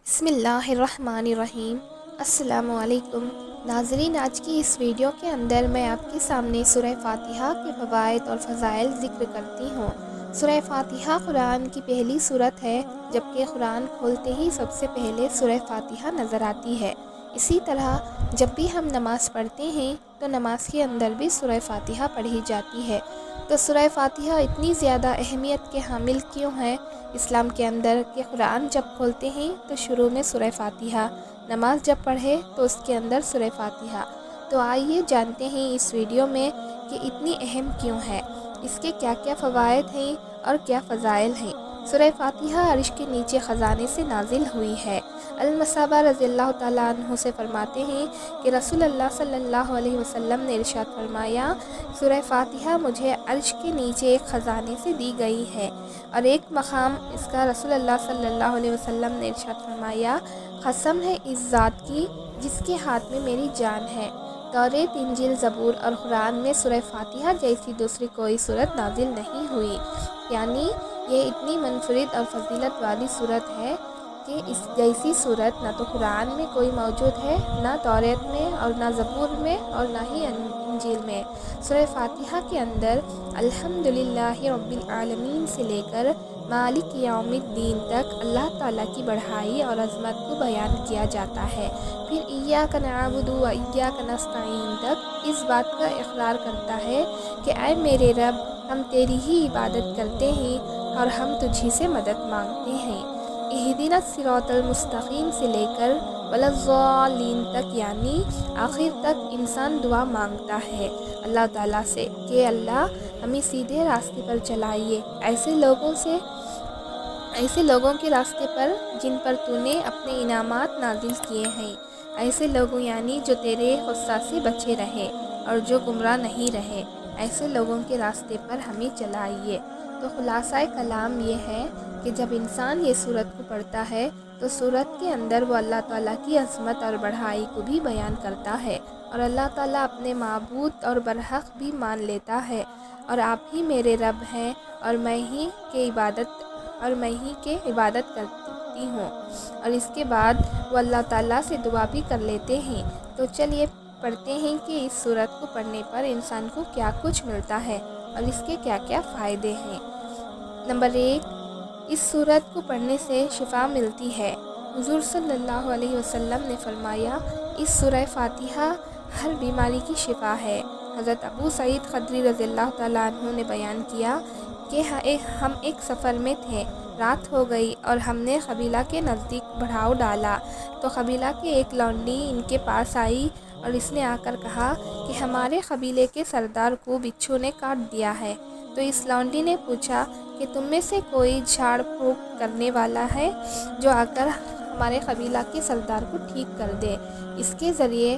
بسم اللہ الرحمن الرحیم۔ السلام علیکم ناظرین، آج کی اس ویڈیو کے اندر میں آپ کے سامنے سورہ فاتحہ کے فوائد اور فضائل ذکر کرتی ہوں۔ سورہ فاتحہ قرآن کی پہلی سورت ہے، جبکہ قرآن کھولتے ہی سب سے پہلے سورہ فاتحہ نظر آتی ہے۔ اسی طرح جب بھی ہم نماز پڑھتے ہیں تو نماز کے اندر بھی سورہ فاتحہ پڑھی جاتی ہے۔ تو سورہ فاتحہ اتنی زیادہ اہمیت کے حامل کیوں ہے اسلام کے اندر کہ قرآن جب کھولتے ہیں تو شروع میں سورہ فاتحہ، نماز جب پڑھے تو اس کے اندر سورہ فاتحہ۔ تو آئیے جانتے ہیں اس ویڈیو میں کہ اتنی اہم کیوں ہے، اس کے کیا کیا فوائد ہیں اور کیا فضائل ہیں۔ سورہ فاتحہ عرش کے نیچے خزانے سے نازل ہوئی ہے۔ المصعب رضی اللہ تعالیٰ عنہ سے فرماتے ہیں کہ رسول اللہ صلی اللہ علیہ وسلم نے ارشاد فرمایا، سورہ فاتحہ مجھے عرش کے نیچے ایک خزانے سے دی گئی ہے۔ اور ایک مقام اس کا رسول اللہ صلی اللہ علیہ وسلم نے ارشاد فرمایا، قسم ہے اس ذات کی جس کے ہاتھ میں میری جان ہے، توریت، انجیل، زبور اور قرآن میں سورہ فاتحہ جیسی دوسری کوئی سورت نازل نہیں ہوئی۔ یعنی یہ اتنی منفرد اور فضیلت والی سورت ہے کہ اس جیسی سورت نہ تو قرآن میں کوئی موجود ہے، نہ توریت میں اور نہ زبور میں اور نہ ہی انجیل میں۔ سورہ فاتحہ کے اندر الحمدللہ رب العالمین سے لے کر مالک یوم الدین تک اللہ تعالیٰ کی بڑائی اور عظمت کو بیان کیا جاتا ہے۔ پھر ایاک نعبد و ایاک نستعین تک اس بات کا اقرار کرتا ہے کہ اے میرے رب، ہم تیری ہی عبادت کرتے ہیں اور ہم تجھی سے مدد مانگتے ہیں۔ اہدنا الصراط المستقیم سے لے کر ولا الضالین تک، یعنی آخر تک انسان دعا مانگتا ہے اللہ تعالیٰ سے کہ اللہ ہمیں سیدھے راستے پر چلائیے، ایسے لوگوں کے راستے پر جن پر تو نے اپنے انعامات نازل کیے ہیں، ایسے لوگوں یعنی جو تیرے غصہ سے بچے رہے اور جو گمراہ نہیں رہے، ایسے لوگوں کے راستے پر ہمیں چلائیے۔ تو خلاصہ کلام یہ ہے کہ جب انسان یہ سورت کو پڑھتا ہے تو سورت کے اندر وہ اللہ تعالیٰ کی عظمت اور بڑائی کو بھی بیان کرتا ہے اور اللہ تعالیٰ اپنے معبود اور برحق بھی مان لیتا ہے، اور آپ ہی میرے رب ہیں اور میں ہی کے عبادت کرتی ہوں۔ اور اس کے بعد وہ اللہ تعالیٰ سے دعا بھی کر لیتے ہیں۔ تو چلیے پڑھتے ہیں کہ اس سورت کو پڑھنے پر انسان کو کیا کچھ ملتا ہے اور اس کے کیا کیا فائدے ہیں۔ نمبر 1، اس سورت کو پڑھنے سے شفا ملتی ہے۔ حضور صلی اللہ علیہ وسلم نے فرمایا، اس سورہ فاتحہ ہر بیماری کی شفا ہے۔ حضرت ابو سعید خدری رضی اللہ تعالیٰ عنہ نے بیان کیا کہ ہم ایک سفر میں تھے، رات ہو گئی اور ہم نے قبیلہ کے نزدیک پڑاؤ ڈالا تو قبیلہ کے ایک لونڈی ان کے پاس آئی اور اس نے آ کر کہا کہ ہمارے قبیلے کے سردار کو بچھو نے کاٹ دیا ہے۔ تو اس لونڈی نے پوچھا کہ تم میں سے کوئی جھاڑ پھونک کرنے والا ہے جو آ کر ہمارے قبیلہ کے سردار کو ٹھیک کر دے۔ اس کے ذریعے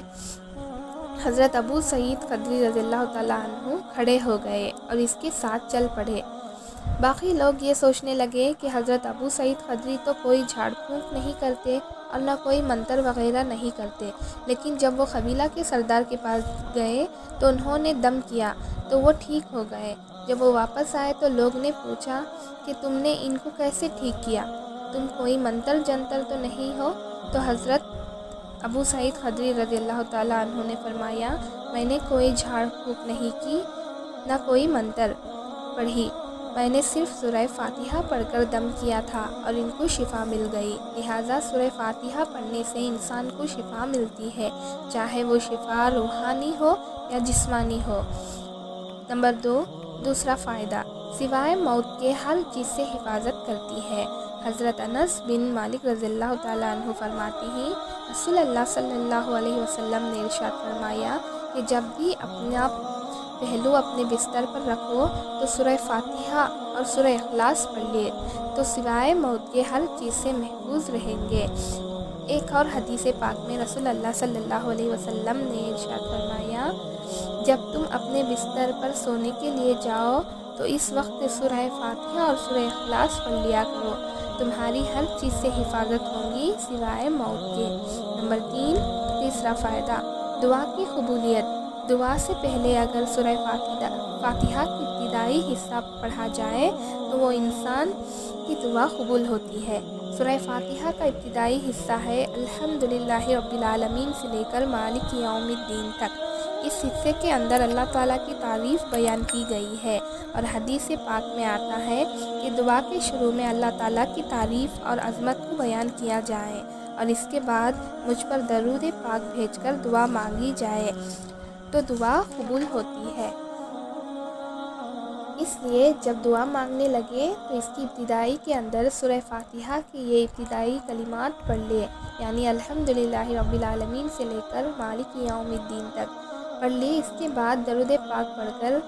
حضرت ابو سعید خدری رضی اللہ تعالیٰ عنہ کھڑے ہو گئے اور اس کے ساتھ چل پڑے۔ باقی لوگ یہ سوچنے لگے کہ حضرت ابو سعید خدری تو کوئی جھاڑ پھونک نہیں کرتے اور نہ کوئی منتر وغیرہ نہیں کرتے، لیکن جب وہ قبیلہ کے سردار کے پاس گئے تو انہوں نے دم کیا تو وہ ٹھیک ہو گئے۔ جب وہ واپس آئے تو لوگ نے پوچھا کہ تم نے ان کو کیسے ٹھیک کیا؟ تم کوئی منتر جنتر تو نہیں ہو؟ تو حضرت ابو سعید خدری رضی اللہ تعالیٰ عنہ نے فرمایا، میں نے کوئی جھاڑ پھونک نہیں کی، نہ کوئی منتر پڑھی، میں نے صرف سورہ فاتحہ پڑھ کر دم کیا تھا اور ان کو شفا مل گئی۔ لہٰذا سورہ فاتحہ پڑھنے سے انسان کو شفا ملتی ہے، چاہے وہ شفا روحانی ہو یا جسمانی ہو۔ نمبر 2، دوسرا فائدہ، سوائے موت کے ہر چیز سے حفاظت کرتی ہے۔ حضرت انس بن مالک رضی اللہ تعالیٰ عنہ فرماتے ہیں، رسول اللہ صلی اللہ علیہ وسلم نے ارشاد فرمایا کہ جب بھی اپنا پہلو اپنے بستر پر رکھو تو سورہ فاتحہ اور سورہ اخلاص پڑھ لے تو سوائے موت کے ہر چیز سے محفوظ رہیں گے۔ ایک اور حدیث پاک میں رسول اللہ صلی اللہ علیہ وسلم نے ارشاد فرمایا، جب تم اپنے بستر پر سونے کے لیے جاؤ تو اس وقت سورہ فاتحہ اور سورہ اخلاص پڑھ لیا کرو، تمہاری ہر چیز سے حفاظت ہوگی سوائے موت کے۔ نمبر 3، تیسرا فائدہ، دعا کی قبولیت۔ دعا سے پہلے اگر سورہ فاتحہ کی ابتدائی حصہ پڑھا جائے تو وہ انسان کی دعا قبول ہوتی ہے۔ سورہ فاتحہ کا ابتدائی حصہ ہے الحمدللہ رب العالمین سے لے کر مالک یوم الدین تک۔ اس حصے کے اندر اللہ تعالیٰ کی تعریف بیان کی گئی ہے، اور حدیث پاک میں آتا ہے کہ دعا کے شروع میں اللہ تعالیٰ کی تعریف اور عظمت کو بیان کیا جائے، اور اس کے بعد مجھ پر درود پاک بھیج کر دعا مانگی جائے تو دعا قبول ہوتی ہے۔ اس لیے جب دعا مانگنے لگے تو اس کی ابتدائی کے اندر سورہ فاتحہ کی یہ ابتدائی کلمات پڑھ لے، یعنی الحمدللہ رب العالمین سے لے کر مالک یوم الدین تک پڑھ لی۔ اس کے بعد درود پاک پڑھ کر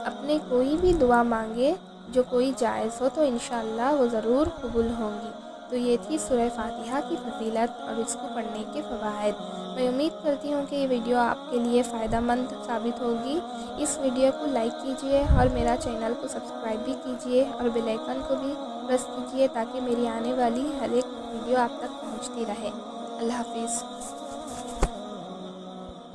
اپنے کوئی بھی دعا مانگے جو کوئی جائز ہو تو انشاءاللہ وہ ضرور قبول ہوں گی۔ تو یہ تھی سورہ فاتحہ کی فضیلت اور اس کو پڑھنے کے فوائد۔ میں امید کرتی ہوں کہ یہ ویڈیو آپ کے لیے فائدہ مند ثابت ہوگی۔ اس ویڈیو کو لائک کیجئے اور میرا چینل کو سبسکرائب بھی کیجئے، اور بیل آئیکن کو بھی پریس کیجئے تاکہ میری آنے والی ہر ایک ویڈیو آپ تک پہنچتی رہے۔ اللہ حافظ۔